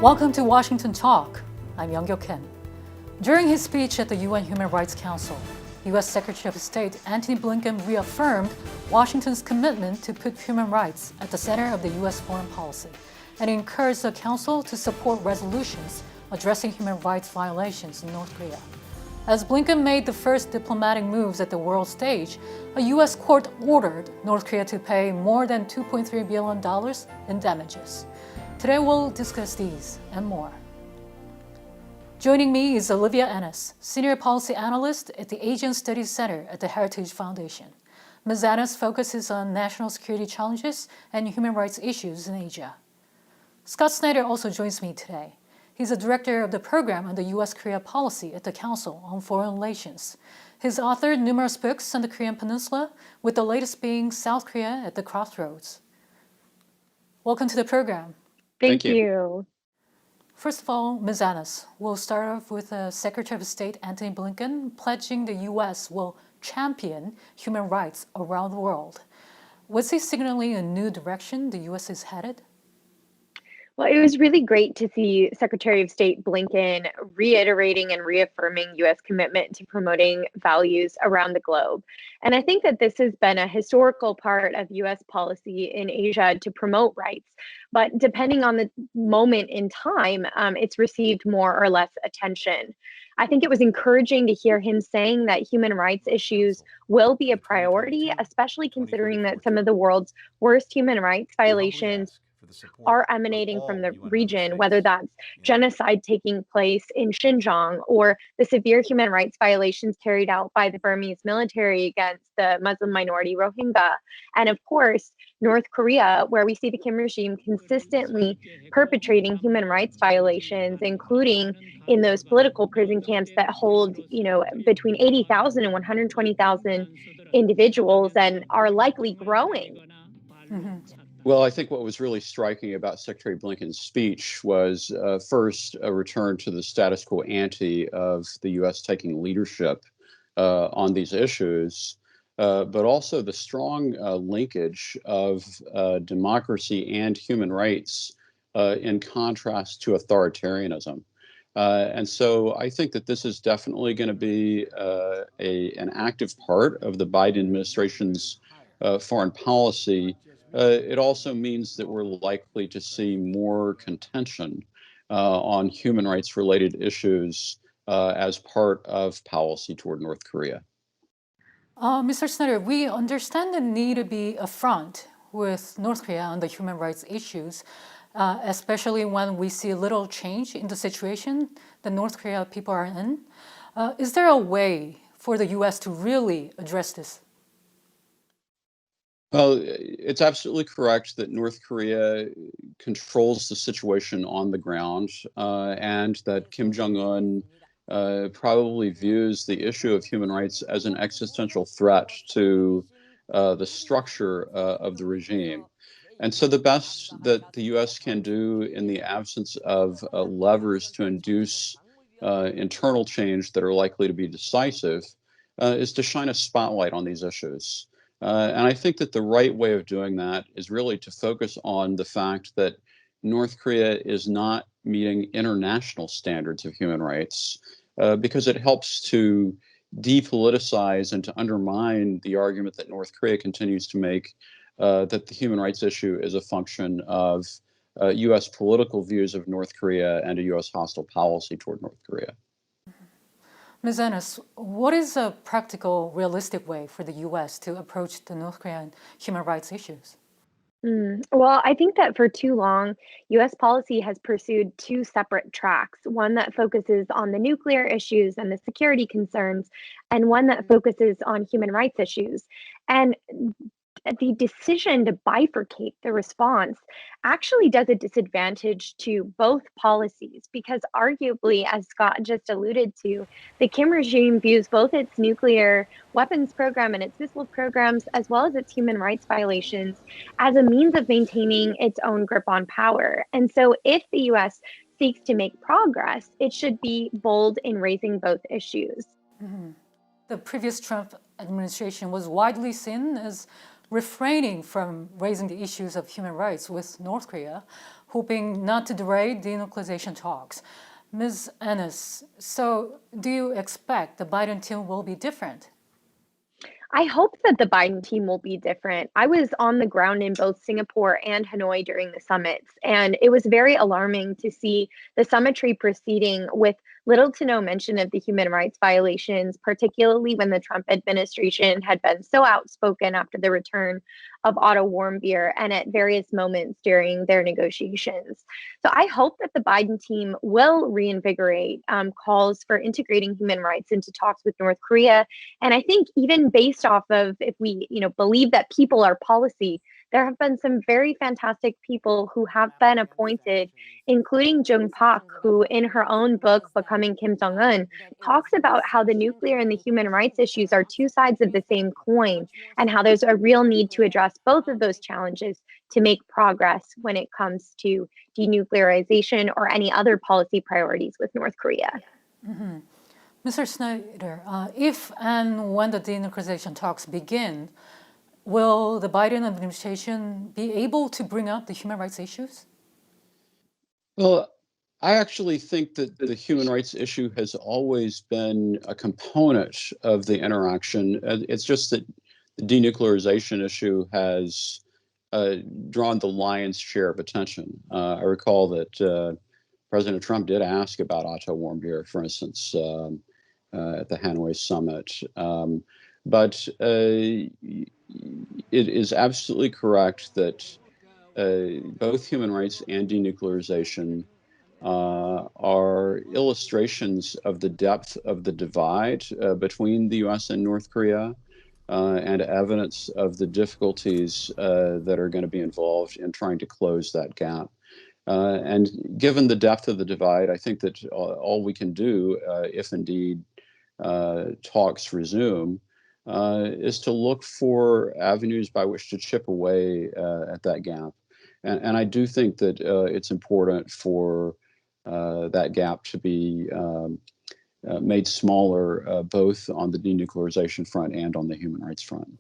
Welcome to Washington Talk. I'm Young-Gyo Kim. During his speech at the UN Human Rights Council, U.S. Secretary of State Antony Blinken reaffirmed Washington's commitment to put human rights at the center of the U.S. foreign policy and encouraged the Council to support resolutions addressing human rights violations in North Korea. As Blinken made the first diplomatic moves at the world stage, a U.S. court ordered North Korea to pay more than $2.3 billion in damages. Today we'll discuss these and more. Joining me is Olivia Enos, Senior Policy Analyst at the Asian Studies Center at the Heritage Foundation. Ms. Enos focuses on national security challenges and human rights issues in Asia. Scott Snyder also joins me today. He's the director of the program on the U.S.-Korea policy at the Council on Foreign Relations. He's authored numerous books on the Korean Peninsula, with the latest being South Korea at the Crossroads. Welcome to the program. Thank you. First of all, Ms. Enos, we'll start off with Secretary of State Antony Blinken pledging the U.S. will champion human rights around the world. Was he signaling a new direction the U.S. is headed? Well, it was really great to see Secretary of State Blinken reiterating and reaffirming U.S. commitment to promoting values around the globe. And I think that this has been a historical part of U.S. policy in Asia to promote rights. But depending on the moment in time, it's received more or less attention. I think it was encouraging to hear him saying that human rights issues will be a priority, especially considering that some of the world's worst human rights violations are emanating from the region, whether that's genocide taking place in Xinjiang or the severe human rights violations carried out by the Burmese military against the Muslim minority Rohingya. And of course, North Korea, where we see the Kim regime consistently perpetrating human rights violations, including in those political prison camps that hold, between 80,000 and 120,000 individuals and are likely growing. Mm-hmm. Well, I think what was really striking about Secretary Blinken's speech was first a return to the status quo ante of the U.S. taking leadership on these issues, but also the strong linkage of democracy and human rights in contrast to authoritarianism. And so I think that this is definitely going to be an active part of the Biden administration's foreign policy. It also means that we're likely to see more contention on human rights related issues as part of policy toward North Korea. Mr. Snyder, we understand the need to be upfront with North Korea on the human rights issues, especially when we see little change in the situation the North Korea people are in. Is there a way for the U.S. to really address this? Well, it's absolutely correct that North Korea controls the situation on the ground, and that Kim Jong-un probably views the issue of human rights as an existential threat to the structure of the regime. And so the best that the U.S. can do in the absence of levers to induce internal change that are likely to be decisive is to shine a spotlight on these issues. And I think that the right way of doing that is really to focus on the fact that North Korea is not meeting international standards of human rights because it helps to depoliticize and to undermine the argument that North Korea continues to make that the human rights issue is a function of U.S. political views of North Korea and a U.S. hostile policy toward North Korea. Ms. Enos, what is a practical, realistic way for the U.S. to approach the North Korean human rights issues? Well, I think that for too long, U.S. policy has pursued two separate tracks, one that focuses on the nuclear issues and the security concerns, and one that focuses on human rights issues. And the decision to bifurcate the response actually does a disadvantage to both policies because arguably, as Scott just alluded to, the Kim regime views both its nuclear weapons program and its missile programs, as well as its human rights violations, as a means of maintaining its own grip on power. And so if the U.S. seeks to make progress, it should be bold in raising both issues. Mm-hmm. The previous Trump administration was widely seen as refraining from raising the issues of human rights with North Korea. hoping not to derail denuclearization talks. Ms. Enos, so do you expect the Biden team will be different? I hope that the Biden team will be different. I was on the ground in both Singapore and Hanoi during the summits, and it was very alarming to see the summitry proceeding with little to no mention of the human rights violations, particularly when the Trump administration had been so outspoken after the return of Otto Warmbier and at various moments during their negotiations. So I hope that the Biden team will reinvigorate calls for integrating human rights into talks with North Korea. And I think even based off of, if we believe that people are policy, there have been some very fantastic people who have been appointed, including Jung Pak, who in her own book, Becoming Kim Jong-un, talks about how the nuclear and the human rights issues are two sides of the same coin, and how there's a real need to address both of those challenges to make progress when it comes to denuclearization or any other policy priorities with North Korea. Mr. Snyder, if and when the denuclearization talks begin, will the Biden administration be able to bring up the human rights issues? Well, I actually think that the human rights issue has always been a component of the interaction. It's just that the denuclearization issue has drawn the lion's share of attention. I recall that President Trump did ask about Otto Warmbier, for instance, at the Hanoi summit. But it is absolutely correct that both human rights and denuclearization are illustrations of the depth of the divide between the U.S. and North Korea, and evidence of the difficulties that are going to be involved in trying to close that gap. And given the depth of the divide, I think that all we can do, if indeed talks resume, is to look for avenues by which to chip away at that gap. And I do think that it's important for that gap to be made smaller, both on the denuclearization front and on the human rights front.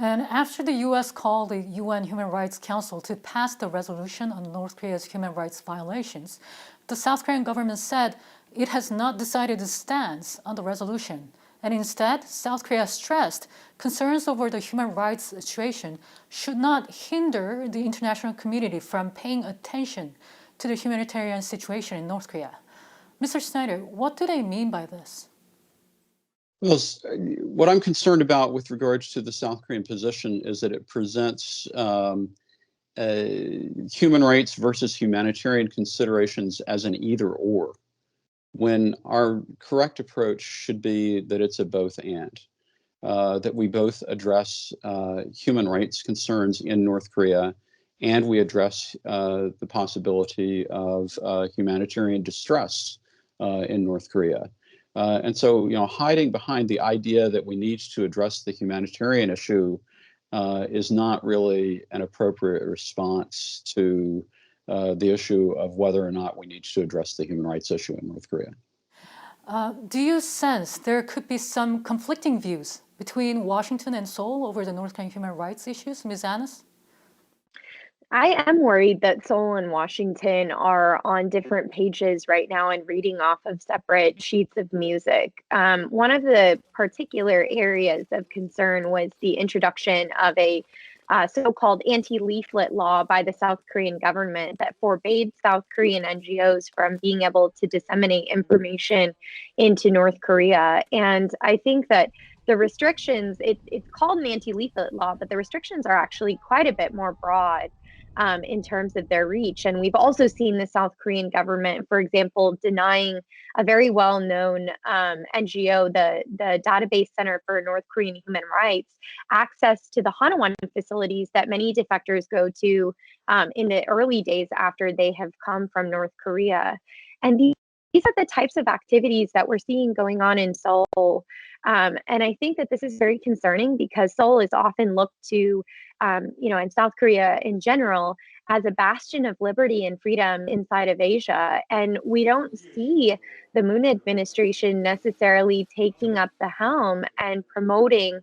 And after the U.S. called the UN Human Rights Council to pass the resolution on North Korea's human rights violations, the South Korean government said it has not decided its stance on the resolution. And instead, South Korea stressed concerns over the human rights situation should not hinder the international community from paying attention to the humanitarian situation in North Korea. Mr. Snyder, what do they mean by this? Well, what I'm concerned about with regards to the South Korean position is that it presents human rights versus humanitarian considerations as an either or, when our correct approach should be that it's a both and, that we both address human rights concerns in North Korea, and we address the possibility of humanitarian distress in North Korea. And so, hiding behind the idea that we need to address the humanitarian issue is not really an appropriate response to the issue of whether or not we need to address the human rights issue in North Korea. Do you sense there could be some conflicting views between Washington and Seoul over the North Korean human rights issues, Ms. Enos? I am worried that Seoul and Washington are on different pages right now and reading off of separate sheets of music. One of the particular areas of concern was the introduction of a so-called anti-leaflet law by the South Korean government that forbade South Korean NGOs from being able to disseminate information into North Korea. And I think that the restrictions, it's called an anti-leaflet law, but the restrictions are actually quite a bit more broad in terms of their reach. And we've also seen the South Korean government, for example, denying a very well-known NGO, the Database Center for North Korean Human Rights, access to the Hanwon facilities that many defectors go to in the early days after they have come from North Korea. And these are the types of activities that we're seeing going on in Seoul And I think that this is very concerning because Seoul is often looked to, and South Korea in general, as a bastion of liberty and freedom inside of Asia. And we don't see the Moon administration necessarily taking up the helm and promoting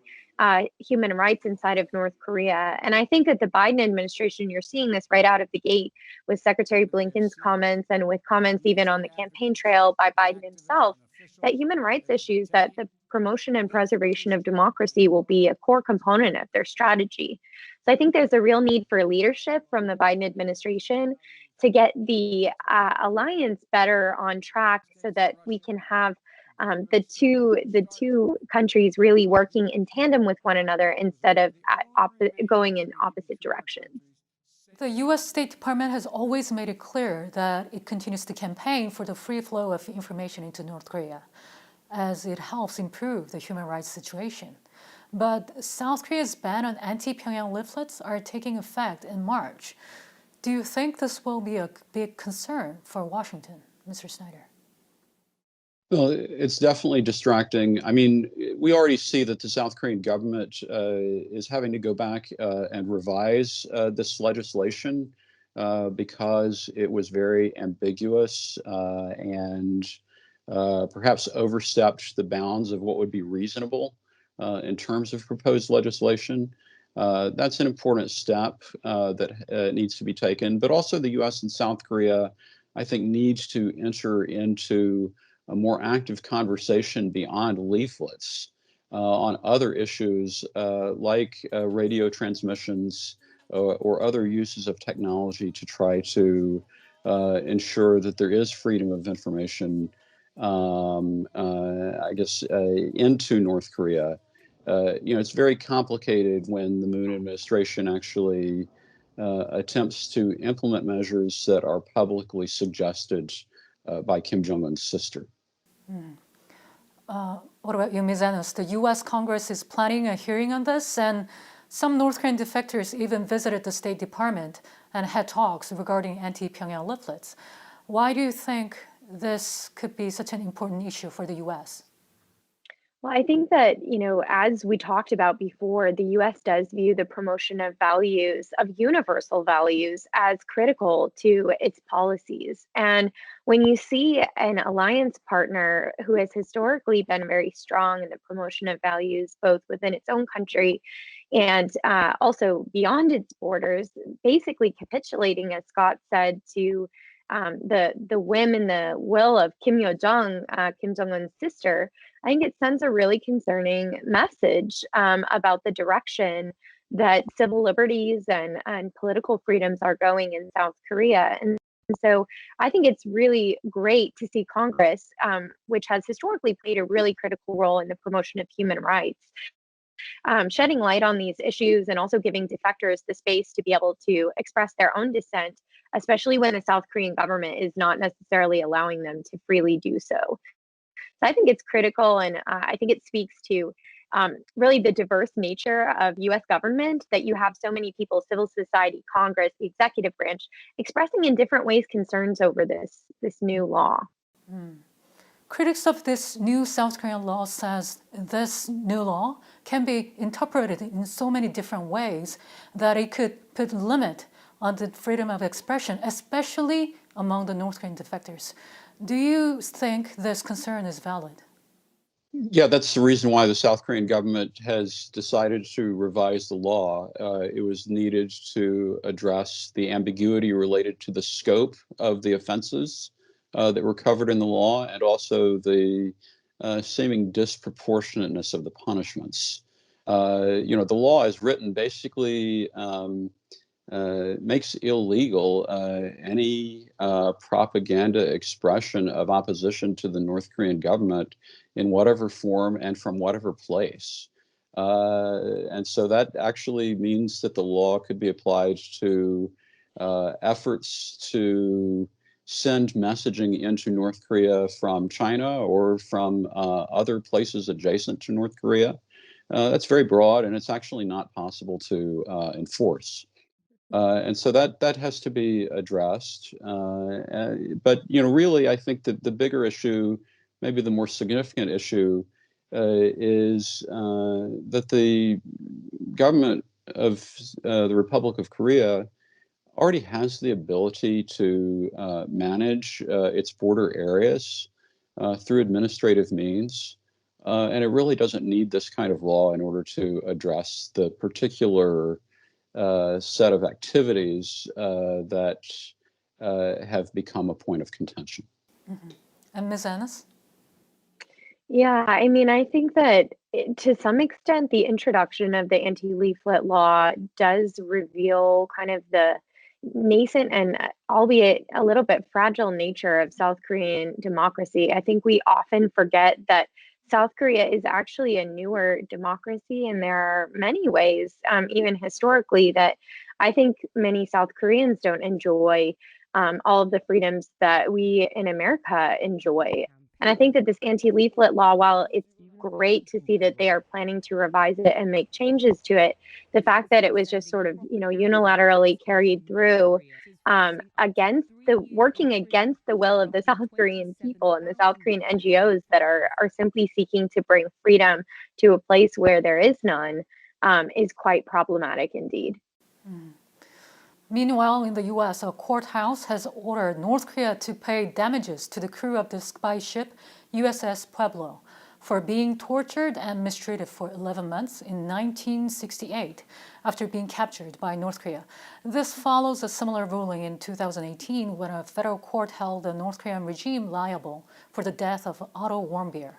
human rights inside of North Korea. And I think that the Biden administration, you're seeing this right out of the gate with Secretary Blinken's comments and with comments even on the campaign trail by Biden himself, that human rights issues, that the promotion and preservation of democracy will be a core component of their strategy. So I think there's a real need for leadership from the Biden administration to get the alliance better on track so that we can have the two countries really working in tandem with one another instead of going in opposite directions. The US State Department has always made it clear that it continues to campaign for the free flow of information into North Korea, as it helps improve the human rights situation. But South Korea's ban on anti-Pyongyang leaflets are taking effect in March. Do you think this will be a big concern for Washington, Mr. Snyder? Well, it's definitely distracting. I mean, we already see that the South Korean government is having to go back and revise this legislation because it was very ambiguous and perhaps overstepped the bounds of what would be reasonable in terms of proposed legislation. That's an important step that needs to be taken. But also the U.S. and South Korea, I think, needs to enter into a more active conversation beyond leaflets on other issues like radio transmissions or other uses of technology to try to ensure that there is freedom of information, into North Korea. It's very complicated when the Moon administration actually attempts to implement measures that are publicly suggested by Kim Jong-un's sister. What about you, Ms. Enos? The U.S. Congress is planning a hearing on this, and some North Korean defectors even visited the State Department and had talks regarding anti-Pyongyang leaflets. Why do you think this could be such an important issue for the U.S.? Well, I think that, as we talked about before, the US does view the promotion of values, of universal values, as critical to its policies. And when you see an alliance partner who has historically been very strong in the promotion of values, both within its own country and also beyond its borders, basically capitulating, as Scott said, to the whim and the will of Kim Yo-jong, Kim Jong-un's sister, I think it sends a really concerning message about the direction that civil liberties and political freedoms are going in South Korea. And so I think it's really great to see Congress, which has historically played a really critical role in the promotion of human rights, shedding light on these issues and also giving defectors the space to be able to express their own dissent, especially when the South Korean government is not necessarily allowing them to freely do so. So I think it's critical, and I think it speaks to really the diverse nature of U.S. government, that you have so many people, civil society, Congress, the executive branch, expressing in different ways concerns over this new law. Critics of this new South Korean law says this new law can be interpreted in so many different ways that it could put a limit on the freedom of expression, especially among the North Korean defectors. Do you think this concern is valid? Yeah, that's the reason why the South Korean government has decided to revise the law. It was needed to address the ambiguity related to the scope of the offenses that were covered in the law, and also the seeming disproportionateness of the punishments. The law is written basically makes illegal any propaganda expression of opposition to the North Korean government in whatever form and from whatever place. And so that actually means that the law could be applied to efforts to send messaging into North Korea from China or from other places adjacent to North Korea. That's very broad, and it's actually not possible to enforce. And so that has to be addressed. But really, I think that the bigger issue, maybe the more significant issue, is that the government of the Republic of Korea already has the ability to manage its border areas through administrative means. And it really doesn't need this kind of law in order to address the particular set of activities that have become a point of contention. Mm-hmm. And Ms. Enos? Yeah, I mean, I think that to some extent, the introduction of the anti-leaflet law does reveal kind of the nascent and albeit a little bit fragile nature of South Korean democracy. I think we often forget that South Korea is actually a newer democracy, and there are many ways, even historically, that I think many South Koreans don't enjoy all of the freedoms that we in America enjoy. And I think that this anti-leaflet law, while it's great to see that they are planning to revise it and make changes to it, the fact that it was just sort of, unilaterally carried through working against the will of the South Korean people and the South Korean NGOs that are simply seeking to bring freedom to a place where there is none, is quite problematic indeed. Mm. Meanwhile, in the US, a courthouse has ordered North Korea to pay damages to the crew of the spy ship USS Pueblo for being tortured and mistreated for 11 months in 1968 after being captured by North Korea. This follows a similar ruling in 2018 when a federal court held the North Korean regime liable for the death of Otto Warmbier.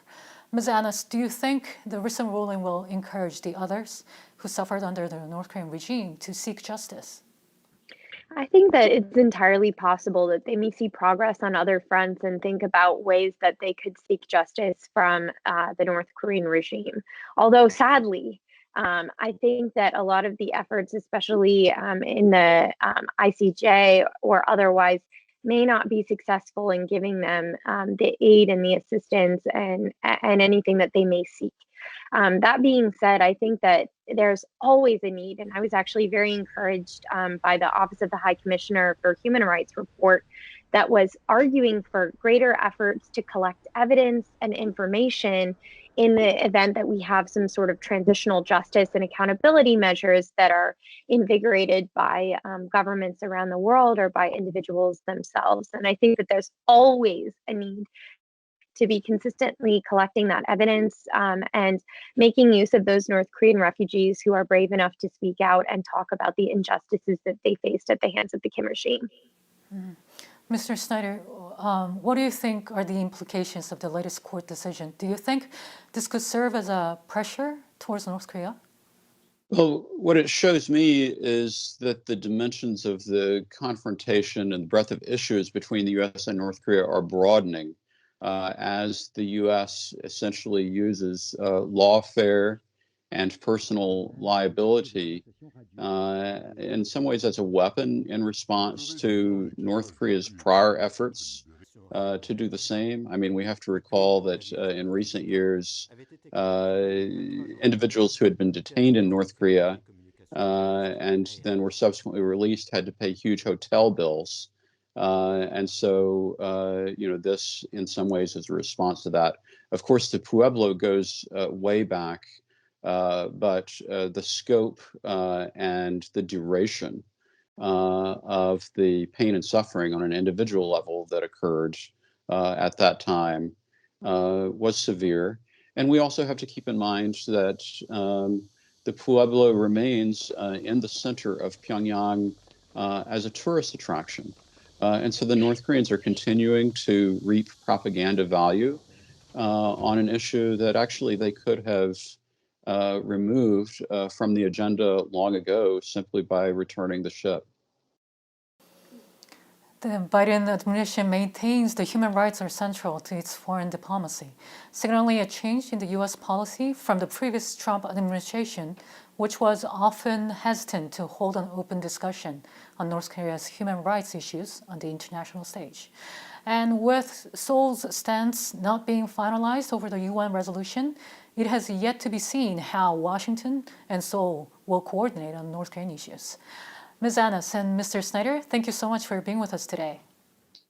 Ms. Enos, do you think the recent ruling will encourage the others who suffered under the North Korean regime to seek justice? I think that it's entirely possible that they may see progress on other fronts and think about ways that they could seek justice from the North Korean regime. Although, sadly, I think that a lot of the efforts, especially in the ICJ or otherwise, may not be successful in giving them the aid and the assistance and anything that they may seek. That being said, I think that there's always a need, and I was actually very encouraged by the Office of the High Commissioner for Human Rights report that was arguing for greater efforts to collect evidence and information in the event that we have some sort of transitional justice and accountability measures that are invigorated by governments around the world or by individuals themselves. And I think that there's always a need to be consistently collecting that evidence and making use of those North Korean refugees who are brave enough to speak out and talk about the injustices that they faced at the hands of the Kim regime. Mm-hmm. Mr. Snyder, what do you think are the implications of the latest court decision? Do you think this could serve as a pressure towards North Korea? Well, what it shows me is that the dimensions of the confrontation and the breadth of issues between the U.S. and North Korea are broadening as the U.S. essentially uses lawfare and personal liability in some ways as a weapon in response to North Korea's prior efforts to do the same. I mean, we have to recall that in recent years, individuals who had been detained in North Korea and then were subsequently released had to pay huge hotel bills. And so, this in some ways is a response to that. Of course, the Pueblo goes way back, but the scope and the duration of the pain and suffering on an individual level that occurred at that time was severe. And we also have to keep in mind that the Pueblo remains in the center of Pyongyang as a tourist attraction. And so the North Koreans are continuing to reap propaganda value on an issue that actually they could have removed from the agenda long ago simply by returning the ship. The Biden administration maintains that human rights are central to its foreign diplomacy, signaling a change in the U.S. policy from the previous Trump administration, which was often hesitant to hold an open discussion on North Korea's human rights issues on the international stage. And with Seoul's stance not being finalized over the UN resolution, it has yet to be seen how Washington and Seoul will coordinate on North Korean issues. Ms. Enos and Mr. Snyder, thank you so much for being with us today.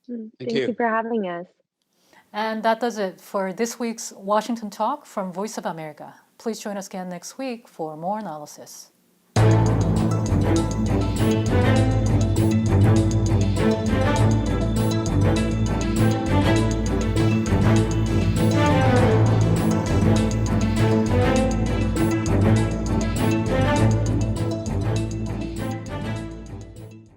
Thank you for having us. And that does it for this week's Washington Talk from Voice of America. Please join us again next week for more analysis.